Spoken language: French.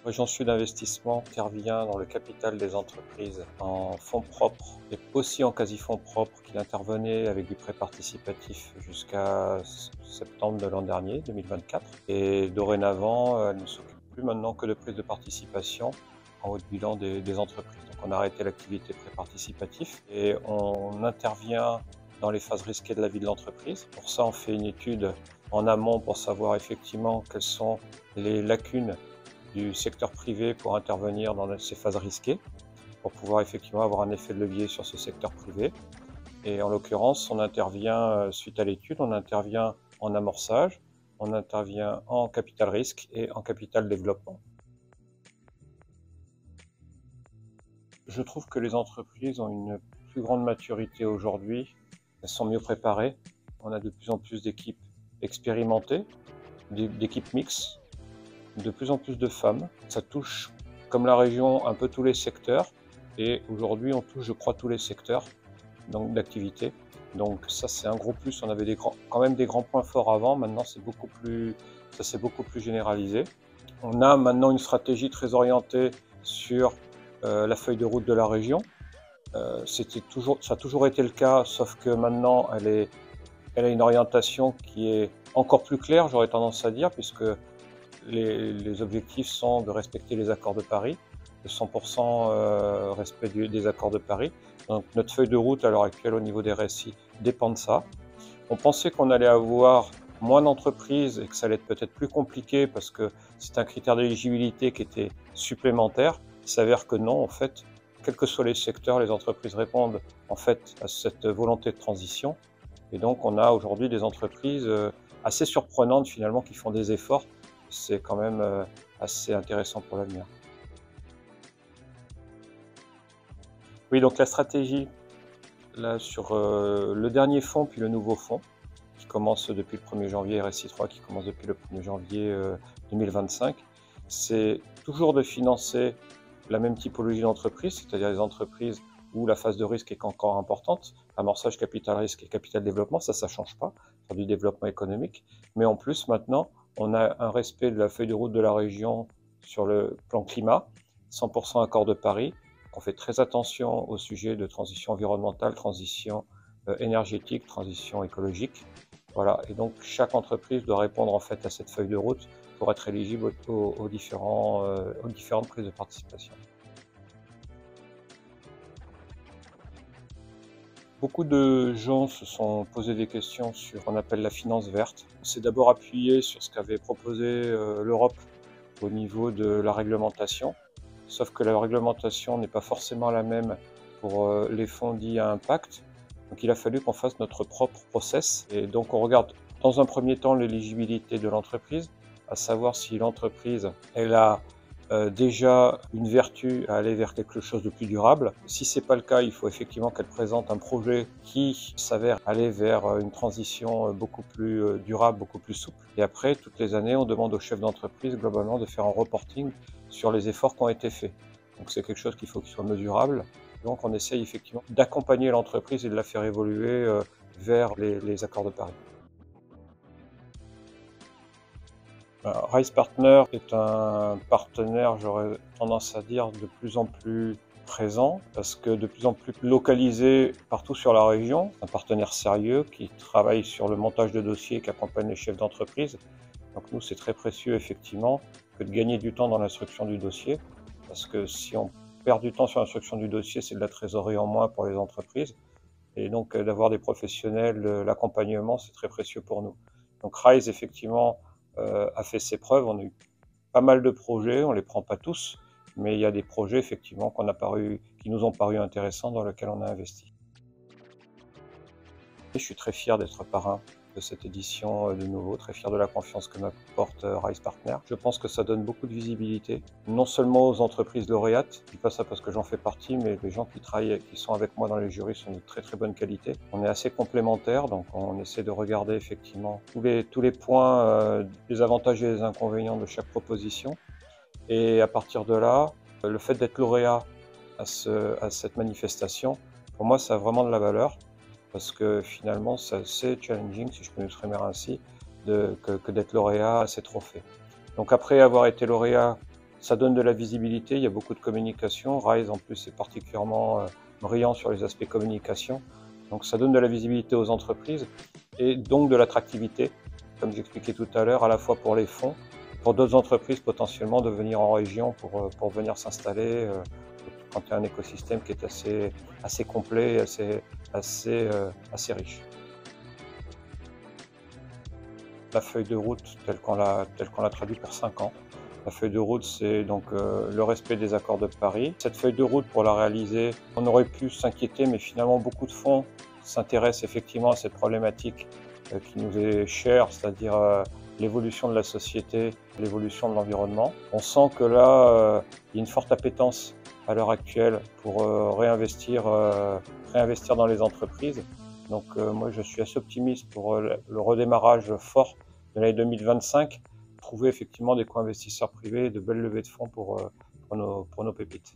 Région Sud Investissement intervient dans le capital des entreprises en fonds propres et aussi en quasi-fonds propres qu'il intervenait avec du prêt participatif jusqu'à septembre de l'an dernier, 2024. Et dorénavant, elle ne s'occupe plus maintenant que de prise de participation en haut de bilan des entreprises. Donc on a arrêté l'activité prêt participatif et on intervient dans les phases risquées de la vie de l'entreprise. Pour ça, on fait une étude en amont pour savoir effectivement quelles sont les lacunes du secteur privé pour intervenir dans ces phases risquées, pour pouvoir effectivement avoir un effet de levier sur ce secteur privé. Et en l'occurrence, on intervient, suite à l'étude, on intervient en amorçage, on intervient en capital risque et en capital développement. Je trouve que les entreprises ont une plus grande maturité aujourd'hui, elles sont mieux préparées, on a de plus en plus d'équipes expérimentées, d'équipes mixtes, de plus en plus de femmes. Ça touche, comme la région, un peu tous les secteurs. Et aujourd'hui, on touche, je crois, tous les secteurs d'activité. Donc ça, c'est un gros plus. On avait quand même des grands points forts avant. Maintenant, ça s'est beaucoup plus généralisé. On a maintenant une stratégie très orientée sur la feuille de route de la région. Ça a toujours été le cas, sauf que maintenant, elle a une orientation qui est encore plus claire, j'aurais tendance à dire, puisque les objectifs sont de respecter les accords de Paris, de 100% respect des accords de Paris. Donc notre feuille de route à l'heure actuelle au niveau des RSI dépend de ça. On pensait qu'on allait avoir moins d'entreprises et que ça allait être peut-être plus compliqué parce que c'est un critère d'éligibilité qui était supplémentaire. Il s'avère que non, en fait, quels que soient les secteurs, les entreprises répondent en fait à cette volonté de transition. Et donc on a aujourd'hui des entreprises assez surprenantes finalement qui font des efforts. C'est quand même assez intéressant pour l'avenir. Oui, donc la stratégie, là, sur le dernier fonds, puis le nouveau fonds, qui commence depuis le 1er janvier, RSI 3, qui commence depuis le 1er janvier 2025, c'est toujours de financer la même typologie d'entreprise, c'est-à-dire les entreprises où la phase de risque est encore importante, amorçage, capital risque et capital développement, ça ne change pas, sur du développement économique. Mais en plus, maintenant, on a un respect de la feuille de route de la région sur le plan climat, 100% accord de Paris. On fait très attention au sujet de transition environnementale, transition énergétique, transition écologique. Voilà. Et donc, chaque entreprise doit répondre en fait à cette feuille de route pour être éligible aux différentes prises de participation. Beaucoup de gens se sont posé des questions sur ce qu'on appelle la finance verte. On s'est d'abord appuyé sur ce qu'avait proposé l'Europe au niveau de la réglementation, sauf que la réglementation n'est pas forcément la même pour les fonds dits à impact. Donc il a fallu qu'on fasse notre propre process. Et donc on regarde dans un premier temps l'éligibilité de l'entreprise, à savoir si l'entreprise elle a déjà une vertu à aller vers quelque chose de plus durable. Si ce n'est pas le cas, il faut effectivement qu'elle présente un projet qui s'avère aller vers une transition beaucoup plus durable, beaucoup plus souple. Et après, toutes les années, on demande aux chefs d'entreprise globalement de faire un reporting sur les efforts qui ont été faits. Donc c'est quelque chose qu'il faut qu'il soit mesurable. Donc on essaye effectivement d'accompagner l'entreprise et de la faire évoluer vers les accords de Paris. Rise Partner est un partenaire, j'aurais tendance à dire, de plus en plus présent, parce que de plus en plus localisé partout sur la région. Un partenaire sérieux qui travaille sur le montage de dossiers, qui accompagne les chefs d'entreprise. Donc nous, c'est très précieux effectivement que de gagner du temps dans l'instruction du dossier, parce que si on perd du temps sur l'instruction du dossier, c'est de la trésorerie en moins pour les entreprises. Et donc d'avoir des professionnels, l'accompagnement, c'est très précieux pour nous. Donc Rise, effectivement, a fait ses preuves. On a eu pas mal de projets, on ne les prend pas tous, mais il y a des projets effectivement qui nous ont paru intéressants, dans lesquels on a investi. Et je suis très fier d'être parrain de cette édition de nouveau, très fier de la confiance que m'apporte Rise Partner. Je pense que ça donne beaucoup de visibilité, non seulement aux entreprises lauréates, je dis pas ça parce que j'en fais partie, mais les gens qui travaillent, qui sont avec moi dans les jurys sont de très très bonne qualité. On est assez complémentaires, donc on essaie de regarder effectivement tous les points, les avantages et les inconvénients de chaque proposition. Et à partir de là, le fait d'être lauréat à cette manifestation, pour moi ça a vraiment de la valeur. Parce que finalement, c'est assez challenging, si je peux m'exprimer ainsi, que d'être lauréat à ces trophées. Donc après avoir été lauréat Ça donne de la visibilité, il y a beaucoup de communication. Rise en plus est particulièrement brillant sur les aspects communication. Donc ça donne de la visibilité aux entreprises et donc de l'attractivité, comme j'expliquais tout à l'heure, à la fois pour les fonds, pour d'autres entreprises potentiellement de venir en région pour venir s'installer quand il y a un écosystème qui est assez complet, assez riche. La feuille de route telle qu'on l'a traduit pour 5 ans. La feuille de route, c'est donc le respect des accords de Paris. Cette feuille de route, pour la réaliser, on aurait pu s'inquiéter, mais finalement beaucoup de fonds s'intéressent effectivement à cette problématique qui nous est chère, c'est-à-dire l'évolution de la société, l'évolution de l'environnement. On sent que là, il y a une forte appétence à l'heure actuelle pour réinvestir dans les entreprises. Donc moi, je suis assez optimiste pour le redémarrage fort de l'année 2025. Trouver effectivement des co-investisseurs privés et de belles levées de fonds pour nos pépites.